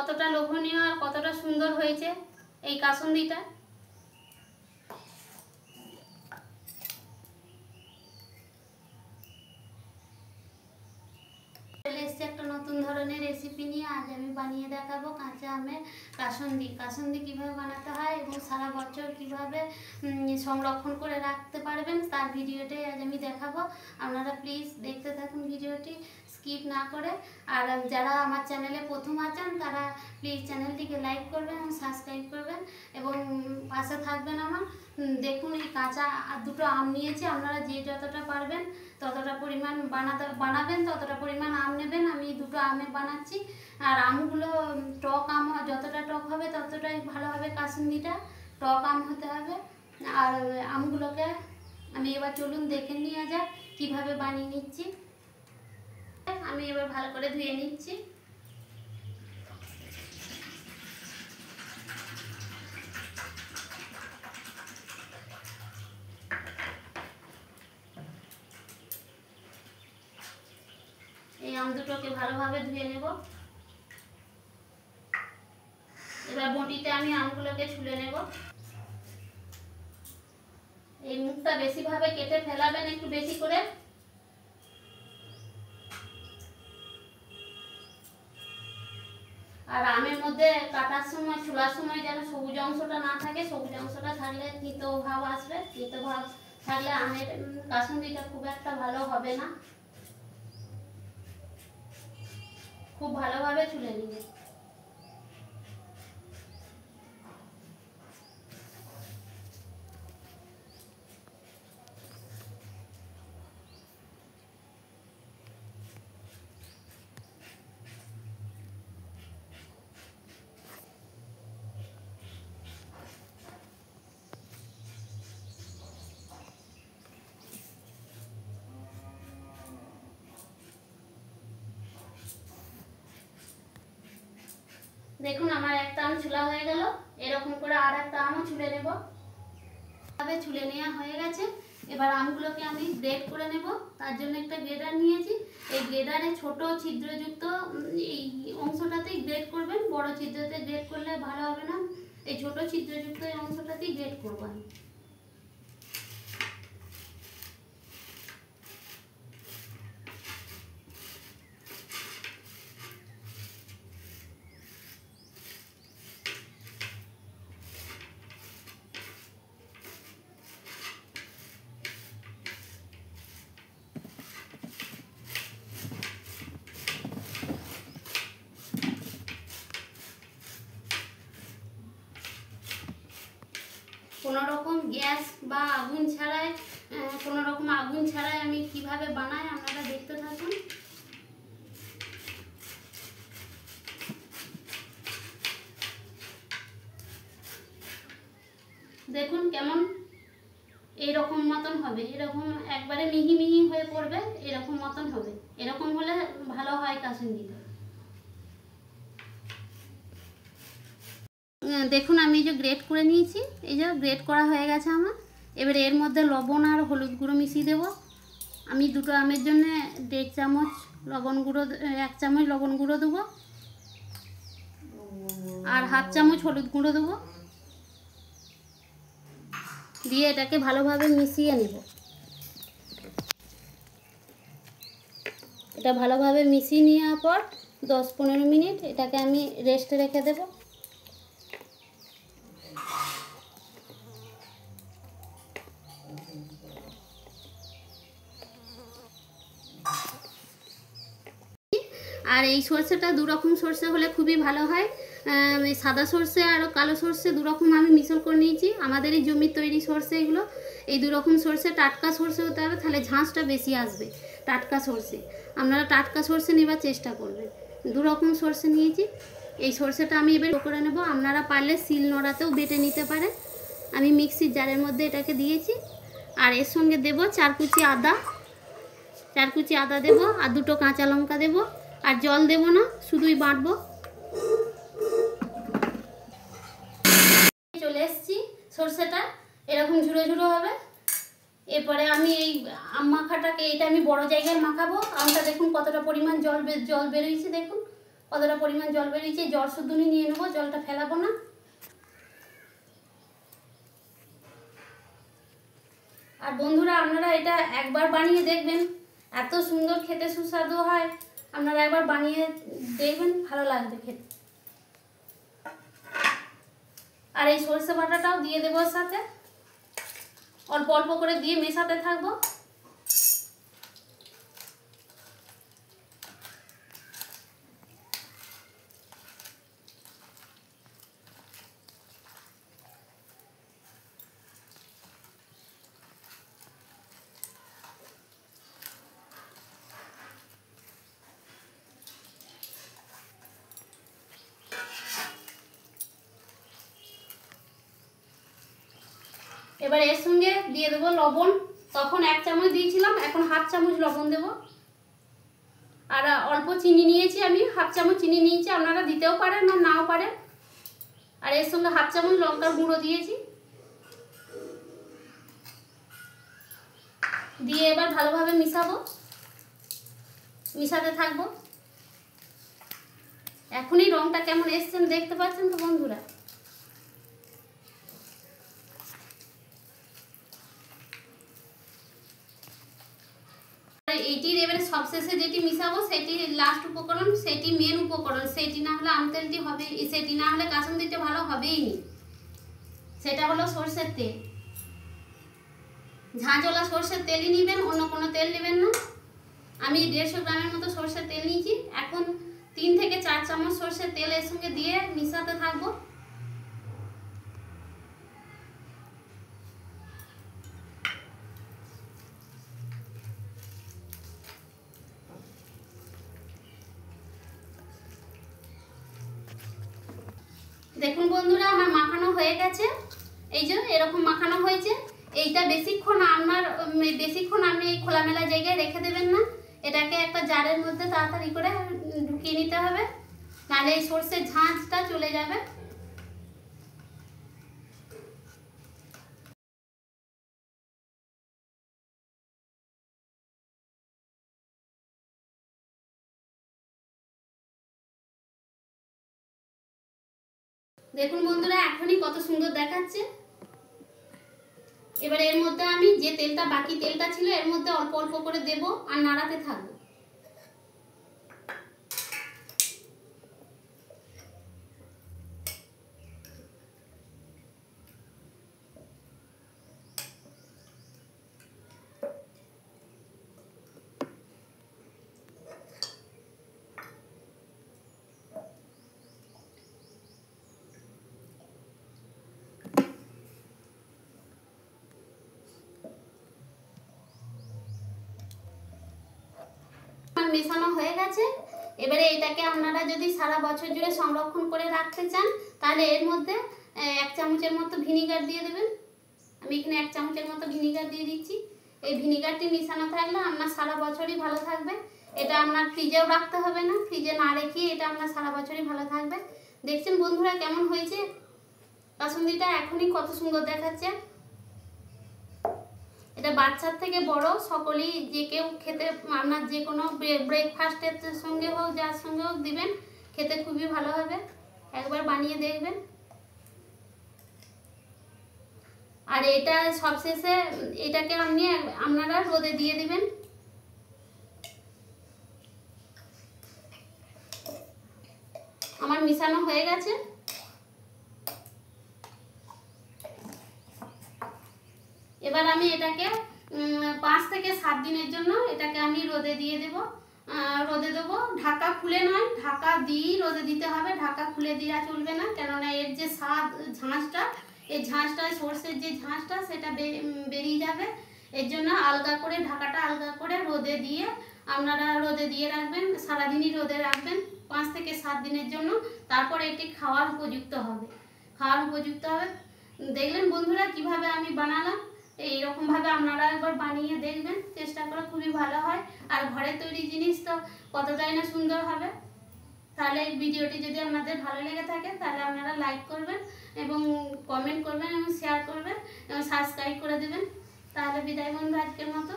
কতটা লোভনীয় আর কতটা সুন্দর হয়েছে এই কাসুন্দিটা। চলে এসেছে একটা নতুন ধরনের রেসিপি নিয়ে। আজ আমি বানিয়ে দেখাবো কাঁচা আমের কাসুন্দি। কাসুন্দি কীভাবে বানাতে হয় এবং সারা বছর কীভাবে সংরক্ষণ করে রাখতে পারবেন তার ভিডিওটাই আজ আমি দেখাবো। আপনারা প্লিজ দেখতে থাকুন ভিডিওটি, স্কিপ না করে। আর যারা আমার চ্যানেলে প্রথম আছেন তারা প্লিজ চ্যানেলটিকে লাইক করবেন এবং সাবস্ক্রাইব করবেন এবং পাশে থাকবেন আমার। দেখুন এই কাঁচা দুটো আম নিয়েছি, আপনারা যে যতটা পারবেন ততটা পরিমাণ বানাবেন, ততটা পরিমাণ আম নেবেন। আমি দুটো আমের বানাচ্ছি। আর আমগুলো টক আম, যতটা টক হবে ততটাই ভালো হবে কাসুন্দিটা, টক আম হতে হবে। আর আমগুলোকে আমি এবার চলুন দেখে নিয়ে যাক কীভাবে বানিয়ে নিচ্ছি। আমি এবার ভালো করে ধুয়ে নিচ্ছি। এই আম দুটোকে ভালোভাবে ধুয়ে নেব। এবার বটিতে আমি আমগুলোকে ছুলে নেব। এই মুখটা বেশিভাবে কেটে ফেলাবেন, একটু বেশি করে। আর আমের মধ্যে কাটার সময়, ছুলার সময় যেন সবুজ অংশটা না থাকে। সবুজ অংশটা থাকলে তিতো ভাব আসবে। তিতো ভাব থাকলে আমের কাসুন্দিটা খুব একটা ভালো হবে না। খুব ভালোভাবে ছুলে নিবে। দেখুন আমার একটা আম ছুলা হয়ে গেল। এরকম করে আর একটা আমও ছুলে নেব। ভাবে ছুলে নেওয়া হয়ে গেছে। এবার আমগুলোকে আমি গ্রেড করে নেব। তার জন্য একটা গ্রেডার নিয়েছি। এই গ্রেডারে ছোট ছিদ্রযুক্ত এই অংশটাতেই গ্রেড করবেন, বড় ছিদ্রতে গ্রেড করলে ভালো হবে না। এই ছোট ছিদ্রযুক্ত এই অংশটাতেই গ্রেড করব আমি। কোনো রকম গ্যাস বা আগুন ছাড়াই, আমি কিভাবে বানাই আপনারা দেখতে থাকুন। দেখুন কেমন এইরকম মতন হবে। এরকম একবারে মিহি মিহি হয়ে পড়বে, এরকম মতন হবে। এরকম হলে ভালো হয় কাসুন্দিটা। দেখুন আমি এই যে গ্রেড করে নিয়েছি, এই যে গ্রেড করা হয়ে গেছে আমার। এবার এর মধ্যে লবণ আর হলুদ গুঁড়ো মিশিয়ে দেব। আমি দুটো আমের জন্য 1.5 চামচ লবণ গুঁড়ো, 1 চামচ লবণ গুঁড়ো দেবো আর 1/2 চামচ হলুদ গুঁড়ো দেবো। দিয়ে এটাকে ভালোভাবে মিশিয়ে নেব। এটা ভালোভাবে মিশিয়ে নেওয়ার পর 10-15 মিনিট এটাকে আমি রেস্টে রেখে দেব। আর এই সরষেটা দু রকম সরষে হলে খুবই ভালো হয়। সাদা সরষে আর কালো সরষে দু রকম আমি মিশ্রণ করে নিয়েছি। আমাদের এই জমির তৈরি সরষে এগুলো। এই দু রকম সরষে টাটকা সরষে হতে হবে, তাহলে ঝাঁঝটা বেশি আসবে। টাটকা সরষে আপনারা টাটকা সরষে নেবার চেষ্টা করবেন। দু রকম সরষে নিয়েছি। এই সরষেটা আমি এবার করে নেব। আপনারা পারলে শিল নোড়াতেও বেটে নিতে পারেন। আমি মিক্সির জারের মধ্যে এটাকে দিয়েছি। আর এর সঙ্গে দেব 4 কুচি আদা, 4 কুচি আদা দেব আর 2টো কাঁচা লঙ্কা দেব। আর জল দেব না, শুধুই বাটবো। চলে এসেছি। সরষেটা এরকম ঝুড়ো ঝুড়ো হবে। এরপরে আমি এই আম মাখাটাকে, এটা আমি বড় জায়গায় মাখাবো। আমটা দেখুন কতটা পরিমাণ জল বেরিয়েছে। দেখুন কতটা পরিমাণ জল বেরিয়েছে। জল শুদ্ধনি নিয়ে নেবো, জলটা ফেলাবো না। আর বন্ধুরা আপনারা এটা একবার বানিয়ে দেখবেন, এত সুন্দর খেতে সুস্বাদু হয়। আপনারা একবার বানিয়ে দেখবেন, ভালো লাগবে খেতে। আর এই সরষে বাটাটাও দিয়ে দেবো ওর সাথে, অল্প অল্প করে দিয়ে মেশাতে থাকবো। এবার এর সঙ্গে দিয়ে দেবো লবণ। তখন 1 চামচ দিয়েছিলাম, এখন 1/2 চামচ লবণ দেব। আর অল্প চিনি নিয়েছি, আমি 1/2 চামচ চিনি নিয়েছি, আপনারা দিতেও পারেন না নাও পারেন। আর এর সঙ্গে 1/2 চামচ লঙ্কার গুঁড়ো দিয়েছি, দিয়ে এবার ভালোভাবে মিশাবো, মিশাতে থাকবো। এখনই রংটা কেমন এসছেন দেখতে পাচ্ছেন তো বন্ধুরা। এইটির এবারে সবশেষে যেটি মিশাবো সেটি লাস্ট উপকরণ, সেটি মেন উপকরণ। সেটি না হলে আমতেলটি হবে, সেটি না হলে কাসুন্দিটা ভালো হবেই না। সেটা হলো সরষের তেল। ঝাঁঝওয়ালা সরষের তেলই নেবেন, অন্য কোনো তেল নেবেন না। আমি 150 গ্রামের মতো সরষের তেল নিয়েছি। এখন 3 থেকে 4 চামচ সরষের তেল এর সঙ্গে দিয়ে মিশাতে থাকবো। দেখুন বন্ধুরা, আমার মাখানো হয়ে গেছে। এই যে এরকম মাখানো হয়েছে। এইটা বেশিক্ষণ আপনি এই খোলামেলা জায়গায় রেখে দেবেন না। এটাকে একটা জারের মধ্যে তাড়াতাড়ি করে ঢুকিয়ে নিতে হবে, নাহলে এই সরষের ঝাঁঝটা চলে যাবে। দেখুন বন্ধুরা, এখনই কত সুন্দর দেখাচ্ছে। এবার এর মধ্যে আমি যে তেলটা, বাকি তেলটা ছিল, এর মধ্যে অল্প অল্প করে দেব আর নাড়াতে থাকবো। মেশানো হয়ে গেছে। এবারে এটাকে আপনারা যদি সারা বছর জুড়ে সংরক্ষণ করে রাখতে চান, তাহলে এর মধ্যে 1 চামচের মতো ভিনিগার দিয়ে দেবেন। আমি এখানে 1 চামচের মতো ভিনিগার দিয়ে দিচ্ছি। এই ভিনিগারটি মিশানো থাকলে আপনার সারা বছরই ভালো থাকবে। এটা আপনার ফ্রিজেও রাখতে হবে না, ফ্রিজে না রেখে এটা আপনার সারা বছরই ভালো থাকবে। দেখছেন বন্ধুরা কেমন হয়েছে কাসুন্দিটা, এখনই কত সুন্দর দেখাচ্ছে। এটা বাচ্চার থেকে বড় সকলেই, যে কেউ খেতে, আপনার যে কোনো ব্রেকফাস্টের সঙ্গে হোক, যার সঙ্গে হোক দিবেন, খেতে খুবই ভালো হবে। একবার বানিয়ে দেখবেন। আর এটা সবশেষে এটাকে আপনারা রোদে দিয়ে দিবেন। আমার মিশানো হয়ে গেছে। এবার আমি এটাকে 5 থেকে 7 দিনের জন্য এটাকে আমি রোদে দিয়ে দেবো। রোদে দেবো, ঢাকা খুলে নয়, ঢাকা দিয়েই রোদে দিতে হবে। ঢাকা খুলে দেওয়া চলবে না, কেননা এর যে স্বাদ, ঝাঁঝটা, এই ঝাঁঝটা, সর্ষের যে ঝাঁঝটা, সেটা বেরিয়ে যাবে। এর জন্য আলগা করে, ঢাকাটা আলগা করে রোদে দিয়ে আপনারা রোদে দিয়ে রাখবেন। সারাদিনই রোদে রাখবেন 5 থেকে 7 দিনের জন্য। তারপর এটি খাওয়ার উপযুক্ত হবে। দেখলেন বন্ধুরা কিভাবে আমি বানালাম। এইরকমভাবে আপনারা একবার বানিয়ে দেখবেন, চেষ্টা করে, খুবই ভালো হয়। আর ঘরের তৈরি জিনিস তো কতটাই না সুন্দর হবে। তাহলে এই ভিডিওটি যদি আপনাদের ভালো লেগে থাকে, তাহলে আপনারা লাইক করবেন এবং কমেন্ট করবেন এবং শেয়ার করবেন এবং সাবস্ক্রাইব করে দেবেন। তাহলে বিদায় বন্ধু আজকের মতো।